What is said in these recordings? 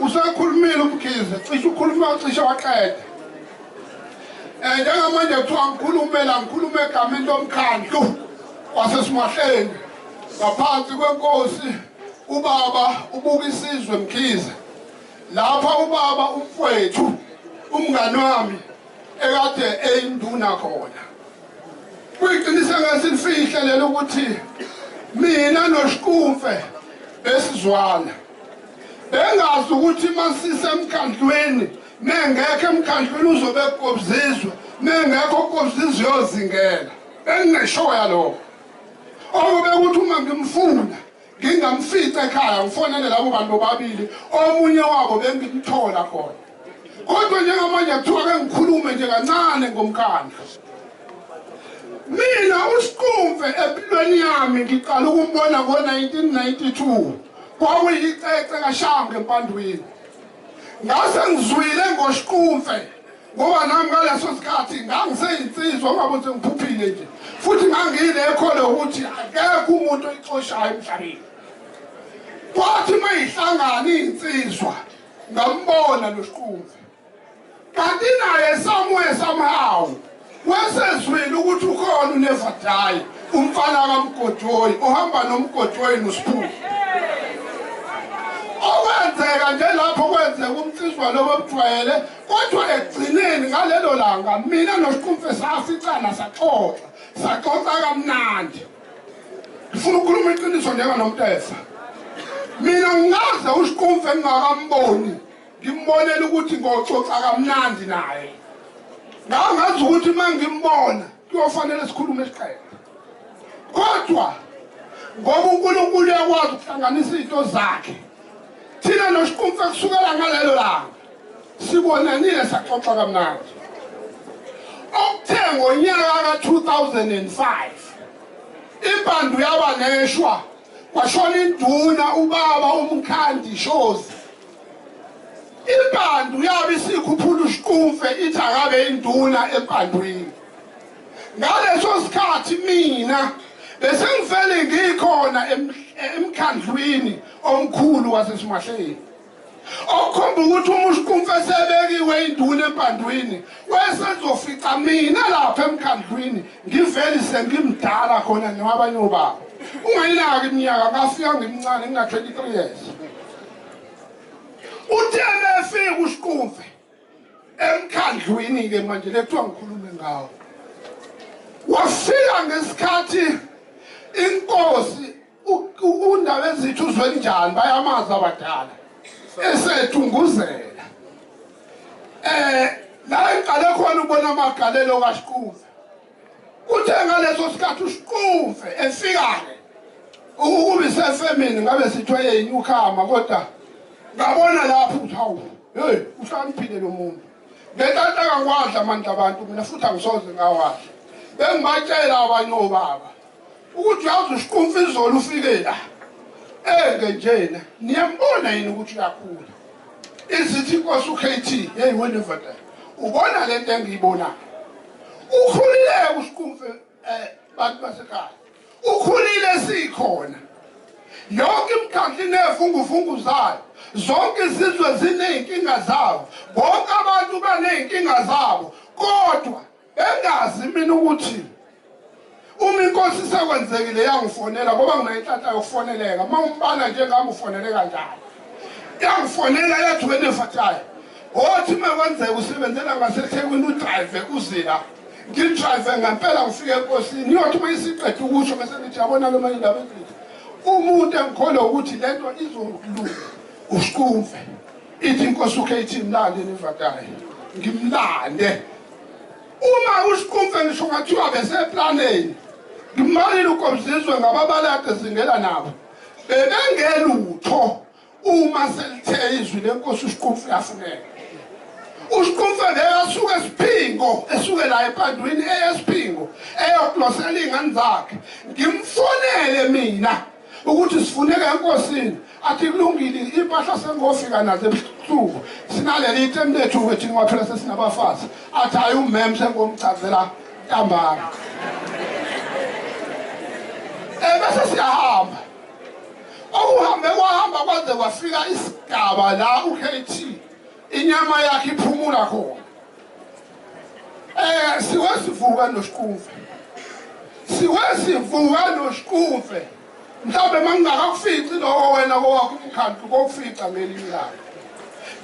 Usakhulumile Mkhize, cishe ukhuluma cishe waqeda. Njengamanje kuthiwa ngikhulume egameni lomkhandlu wasesimahleni ngaphansi kwenkosi ubaba ubuka isizwe Mkhize. Lapha ubaba umfowethu umngani wami ekade eyinduna khona. Kuyiqinisa ngasilifihle lelo ukuthi mina noSqumfe besizwana. Bengazi ukuthi masise emkhandlweni mengekho emkhandlweni uzobe ekobzizwe mengekho ekobzizwe yozingela. Bengingeshoya lokho. Okube ukuthi uma ngimfuna ngingamfica ekhaya ngifonele labo bantu bobabili omunye wabo bengimthola khona. Kodwa njengamanje kuthiwa ke ngikhulume nje kancane ngomkhandlu. Mina uSqumfe empilweni yami ngiqala ukumbona ngo-1992 kwakuyicece kaShange empandweni. Ngase ngizwile ngoSqumfe ngoba nami ngaleso sikhathi ngangiseyinsizwa ngoba ukuthi ngiphuphile nje futhi ngangilekho ukuthi akekho umuntu oyixoshayo emhlabeni. Kwathi mayihlangana insizwa ngambona noSqumfe. Kanti naye somehow wesezwile ukuthi ukhona uNevadayi umfana kaMgodoyi ohamba noMgodoyi noSphuku. Okwenzeka nje lapho kwenzeka umciswa lobo bujwayele kodwa egcineni ngalelo langa mina noSqumfe saficana saxoxa kamnandi. Ngifuna ukukhuluma iqiniso njenganomtesa. Mina ngaze uSqumfe ngingakamboni ngimbonela ukuthi ngoxoxa kamnandi naye. Ngangazi ukuthi mangimbona kuyofanele sikhulume isiqhele. Kodwa ngoba uNkulunkulu uyakwazi ukuhlanganisa izinto zakhe. Thina noSqumfe kusukela ngalelo langa sibonanile saxoxa kamnandi. Okuthe ngonyaka ka-2005 impandu yaba neshwa kwashona induna ubaba Umkhandlu shozi. Impandu yabe isikhuphula uSqumfe ithi akabe induna empandweni. Ngaleso sikhathi mina bese ngivele ngikhona emkhandlwini omkhulu wasesimahleni. Okukhomba ukuthi uSqumfe sebekiwe induna empandweni wesezofica mina lapha emkhandlwini ngivele sengimdala khona nabanye obaba. Ungayinaki iminyaka ngafika ngimncane ngina 23 years. Uthe befika uSqumfe emkhandlwini ke manje lekuthiwa ngikhulume ngawo. Wafika ngesikhathi inkosi undaba ezithu uzwe njani bayamazi abadala esethunguzela. La ngiqale khona ubona amagalelo kaSqumfe. Uthe ngaleso sikhathi uSqumfe efika-ke ukube sefemini ngabe sithwe newcomer kodwa ngabona lapho ukuthi hawu hey uhlaniphile lo muntu. Ngentanta kangwadla manje abantu mina futhi angisoze ngawadla. Bengibatshela abanye obaba ukuthi uyazi uSqumfe izolo ufike la. Njena niyambona yini ukuthi uyakhula. Izithi inkosi uKT hey wena mfana. Ubona lento engiyibona. Ukhulile uSqumfe bantu basekhaya. Ukhulile sikhona. Yonke imikhandlu inezivunguvungu zayo. Zonke izizwe zineyinkinga zabo. Bonke abantu baneyinkinga zabo. Kodwa engazi mina ukuthi uma inkosi sekwenzekile yangifonela ngoba nginayinhlahla yokufoneleka. Uma umbala njengami ufonele kanjani. Yangifonela yathi wena mfatayo. Othi makwenzeka usebenzela ngaseThekwini udrive uzila. Ngidrive ngempela ngifike enkosini. Yothi mayisiqedwe ukusho bese ngithi yabona lo manje indaba ezithi. Umuntu engikholwa ukuthi lento izolunga. uSqumfe ithi inkosi uKT mlande nevadayi ngimlande. Uma uSqumfe ngisho ngathiwa beseplaneni ngimalile ukobzizwe ngababalade zingela nabo bebengelutho uma selithe izwi lenkosi uSqumfe yafuneka. uSqumfe bekasuka esiphingo esuke la ePandweni esiphingo eyokulosela ingane zakhe. Ngimfonele mina ukuthi sifuneke enkosini athi kulungile impahla sengofika nazo ebusuku sinaleli item lethu ukuthi ngophela sesinabafazi athi hayi ummem sengomchazela ntambama. Bese siyahamba okuhambe kwahamba kwaze kwafika isigaba la uKT inyama yakhe iphumula khona. Siwesivuka noSqumfe mhlawumbe mangingakakufici lo wena kowakho umkhandlu kokufica ngelinye lakho.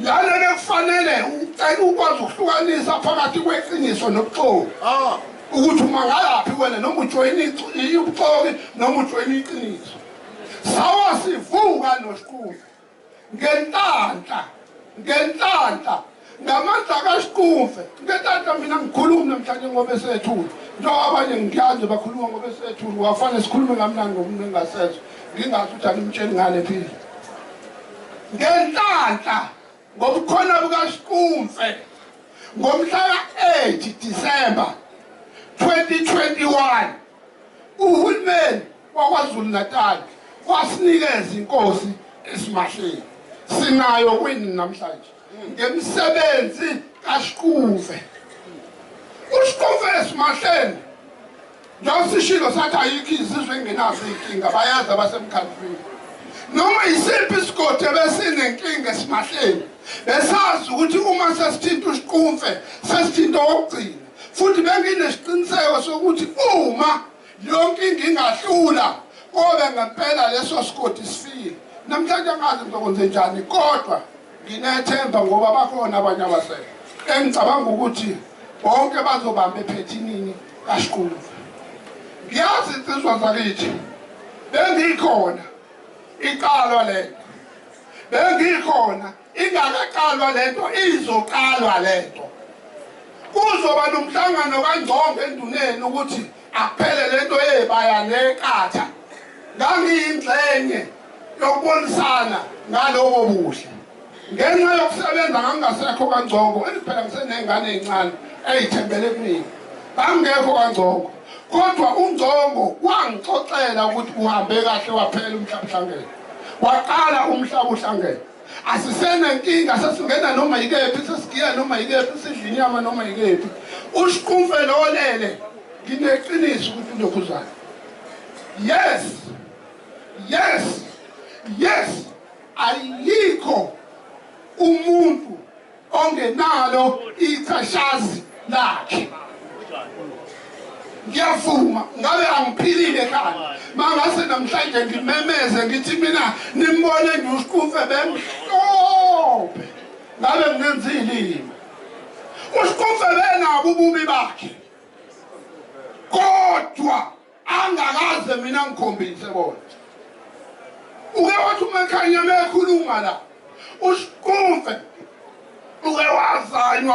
Lana bekufanele ukwazi ukuhlukanisa phakathi kweqiniso nobuxoki ukuthi uma ngayaphi wena noma ujoyina ubuxoki noma ujoyina iqiniso. Sawa sivuka noSqumfe ngenhlanhla ngamandla kaSqumfe ngenhlanhla. Mina ngikhuluma namhlanje ngoba esethula njengoba abanye ngiyazi bakhuluma ngoba esethula wafanele sikhulume ngamnandi ngomuntu engasezwe ngingazi ukuthi animtsheli ngale phela ngenhlanhla ngobukhona bukaSqumfe ngomhla ka-8 December 2021 uHulumeni waKwaZulu Natal wasinikeza inkosi esimahleni. Sinayo kwini namhlanje ngemsebenzi kaSqumfe. uSqumfe esimahleni njosishilo sathi ayikho izizwe engenazo inkinga bayazi abasemkhandlwini. Noma isiphi isigodi besinenkinga esimahleni besazi ukuthi uma sesithinta uSqumfe sesithinta okugcina. Futhi benginesiqiniseko sokuthi uma yonke inkinga ingahlula kobe ngempela leso sigodi sifile. Namhlanje angazi ngizokwenza njani kodwa nginethemba ngoba bakhona abanye abasele engicabanga ukuthi bonke bazobamba ephethinini kaSqumfe. Ngiyazi insizwa zakithi bengikhona iqalwa lento, bengikhona ingakaqalwa lento, izoqalwa lento. Kuzoba nomhlangano kaNgqongo eNduneni ukuthi akuphele lento yebaya nekatha. Ngangiyingxenye yokubonisana ngalobo buhle. Ngenxa yokusebenza ngangasekho kaNgqongo phela ngisenengane ezincane ezithembele kumina. Bangekho kaNgqongo kodwa uNgqongo wangixoxela ukuthi uhambe kahle waphela umhlabuhlangene. Waqala umhlaba uhlangene. Asisenenkinga sesingena noma yikephi sesigiya noma yikephi sidla inyama noma yikephi. uSqumfe lolele ngineqiniso ukuthi lokuzana. Yes ayikho umuntu ongenalo ichashazi lakhe. Ngiyavuma ngabe angiphilile ekhaya mangase namhlanje ngimemeze ngithi mina nimbone nje uSqumfe bemhlophe ngabe nginenzile. uSqumfe benabo ububi bakhe kodwa angakaze mina ngikhombise bona. Uke wathi uma ekhanya mekhuluma la uSqumfe uke wazanywa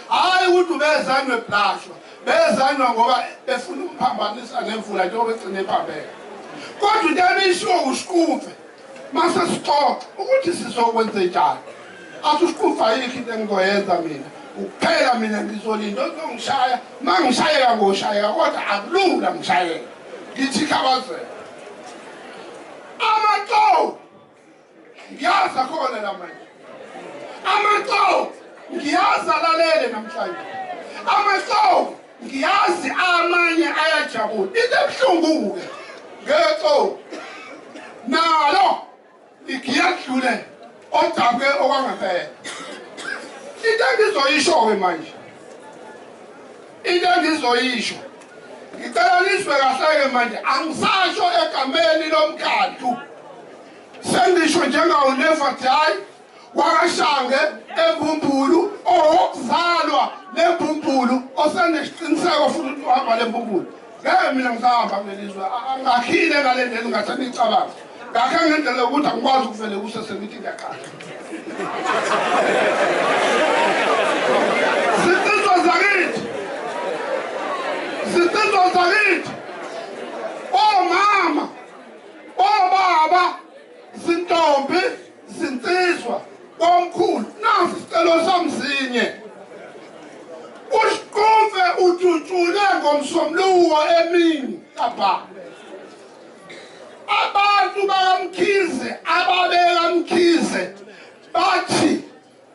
hayi ukuthi ubezanywe eblashwa bezanywa ngoba befuna umphambanisa nemvula njengoba egcine ephambene. Kodwa into ebishiwo uSqumfe mase sixoxa ukuthi sizokwenza njani. Athi uSqumfe ayikho into engizoyenza mina ukuphela mina ngizolinda ozongishaya mangishayeka ngoshayeka kodwa akulula ngishayeka ngithi khabazela amaxo ngiyazi khona la manje. Amaxo ngiyazi alalele namhlanje. Amaxo ngiyazi amanye ayajabula. Into ebuhlungu-ke ngexo nalo ngiyadlule odabuke okwangempela. Into engizoyisho-ke manje, into engizoyisho ngicelaniswe kahle-ke manje angisasho egameni lomkhandlu. Sengisho njengawo never die wakashange Embumbulu owokuzalwa leMbumbulu osenesiqiniseko futhi uhamba leMbumbulu. Ngeke mina ngisahamba kulelizwe angakhile ngale ndlela ngathani icabanga. Ngakhe ngendlela ukuthi angikwazi ukuvele kusese ngithi ngiyaqala. Sitizwa zakithi omama lapha abantu baMkhize ababeka Mkhize bathi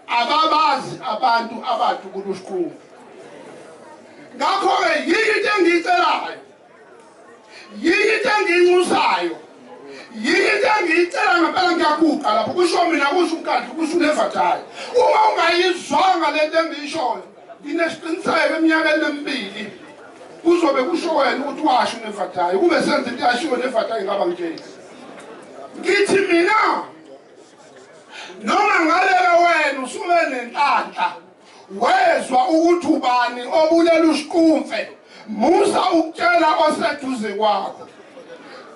ababazi abantu abathu kuSqumfe. Ngakho ke yini engicelayo, yini enginxusayo, yini engicela ngempela ngiyaguqa lapho kusho mina kusho Umkhandlu kusho uNevathayo. Uma ungayizwanga lento engiyishoyo nginesiqiniseko eminyakeni emibili kuzobe kusho wena ukuthi washo uNevathayo kube senze into yashiwo uNevathayo ngaba ngitshela. Ngithi mina noma ngaleka wena usuke nenhlanhla wezwa ukuthi ubani obulela uSqumfe musa ukutshela oseduze kwakho.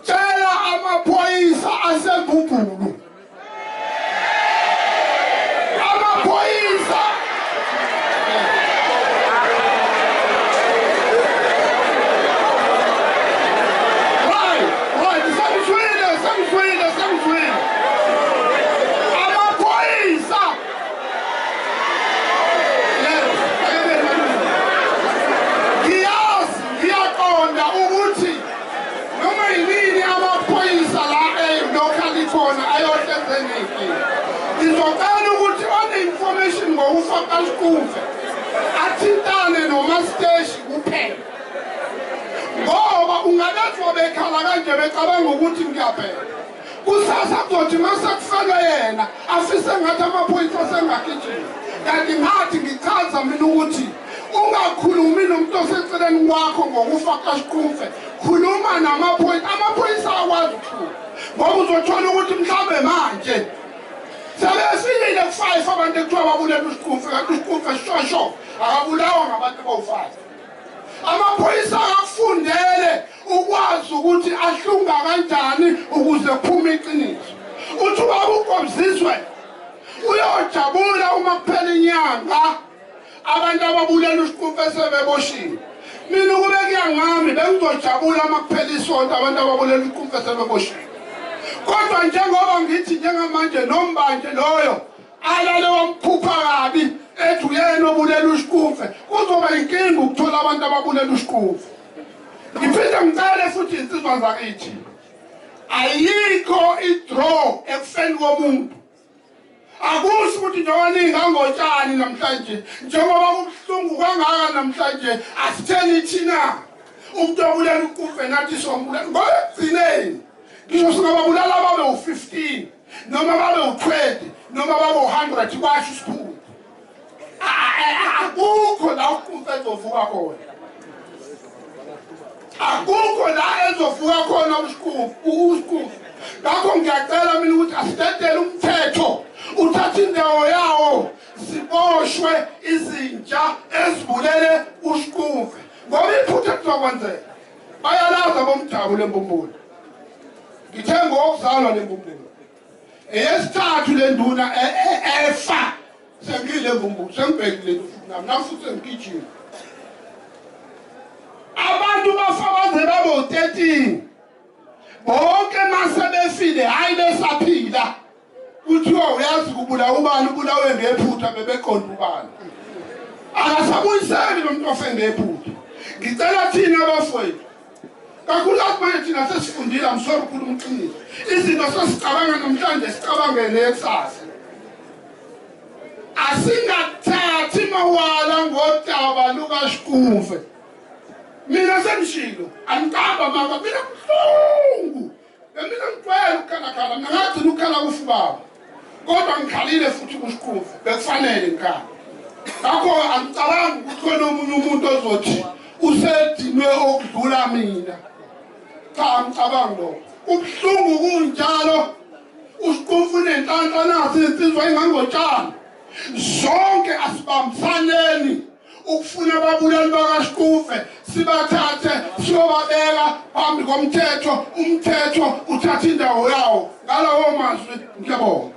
Tshela amaphoyisa aseMbumbulu. Amaphoyisa ngizokala ukuthi one-information ngokufa kaSqumfe athintane nomasteshi kuphela, ngoba ungabezwa bekhala kanje becabanga ukuthi ngiyaphela. Kusasa kuzothi masekufanele yena afise ngathi amaphoyisa asengagijima, kanti ngathi ngichaza mina ukuthi ungakhulumi nomuntu oseceleni kwakho ngokufa kaSqumfe, khuluma namaphoyisa. Amaphoyisa akwazi ukukhuluma ngoba uzothola ukuthi mhlawumbe manje sebefikile ku-5 abantu ekuthiwa babulela uSqumfe, kanti uSqumfe shosho akabulawa ngabantu abawu-5. Amaphoyisa akafundele ukwazi ukuthi ahlunga kanjani ukuze kuphume iqiniso. Uthi ubaba uGomziswe uyojabula uma kuphela inyanga abantu ababulela uSqumfe sebeboshiwe. Mina kube kuyangami bengizojabula uma kuphela isonto abantu ababulela uSqumfe sebeboshiwe. Kodwa njengoba ngithi njengamanje nombanje loyo alale wamphupha kabi ethi uyena obulela uSqumfe, kuzoba inkinga ukuthola abantu ababulela uSqumfe. Ngiphinde ngicele futhi insizwa zakithi, ayikho idraw ekufeni komuntu. Akusho ukuthi njengoba ningangotshani namhlanje, njengoba kubuhlungu kangaka namhlanje, asitheni thina umuntu obulela uSqumfe nathi sombulala. Ngokugcineni ngisho singababulala babe u-15 noma babe u-20 noma babe u-100 kwasho isikhulu. Akukho la uSqumfe ezovuka khona, akukho la ezovuka khona uSqumfe. Ngakho ngiyacela mina ukuthi asitetele umthetho uthathe indawo yawo, siboshwe izinja ezibulele uSqumfe. Ngoba iphutha lizokwenzeka, bayalaza bomdabu leMbumbulu. Ngithe ngokuzalwa leMbumbulu eyesithathu le Nduna efa sengile Embumbulu, sengibhekile nami nafuthi sengigijima. Abantu bafabaze babe u-13 bonke masebefile, hayi besaphila. Kuthiwa uyazi kubulawa ubani, ubulawe ngephutha bebeqonda ubani. Akasabuyiseli lo muntu ofe ngephutha. Ngicela thina abafowethu, kakhulukazi manje thina sesifundile, amsori ukukhuluma iqiniso, izinto sesicabanga namhlanje sicabange nekusasa. Asingathathi mawala ngodaba lukaSqumfe. Mina sengishilo angicamba maka mina buhlungu, mina ngicwela ukukhalakhala, mina ngagcina ukukhala kufubaba, kodwa ngikhalile futhi kuSqumfe, bekufanele ngikhala. Ngakho angicabangi ukuthi khona omunye umuntu ozothi usedinwe okudlula mina. Cha, angicabangi lokho. Ubuhlungu kunjalo, uSqumfe unenhlanhla nazi insizwa ingangotshani. Zonke asibambisaneni ukufuna ababulali bakaSqumfe, sibathathe siyobabeka phambi komthetho, umthetho uthatha indawo yawo. Ngalawo mazwi ngiyabonga.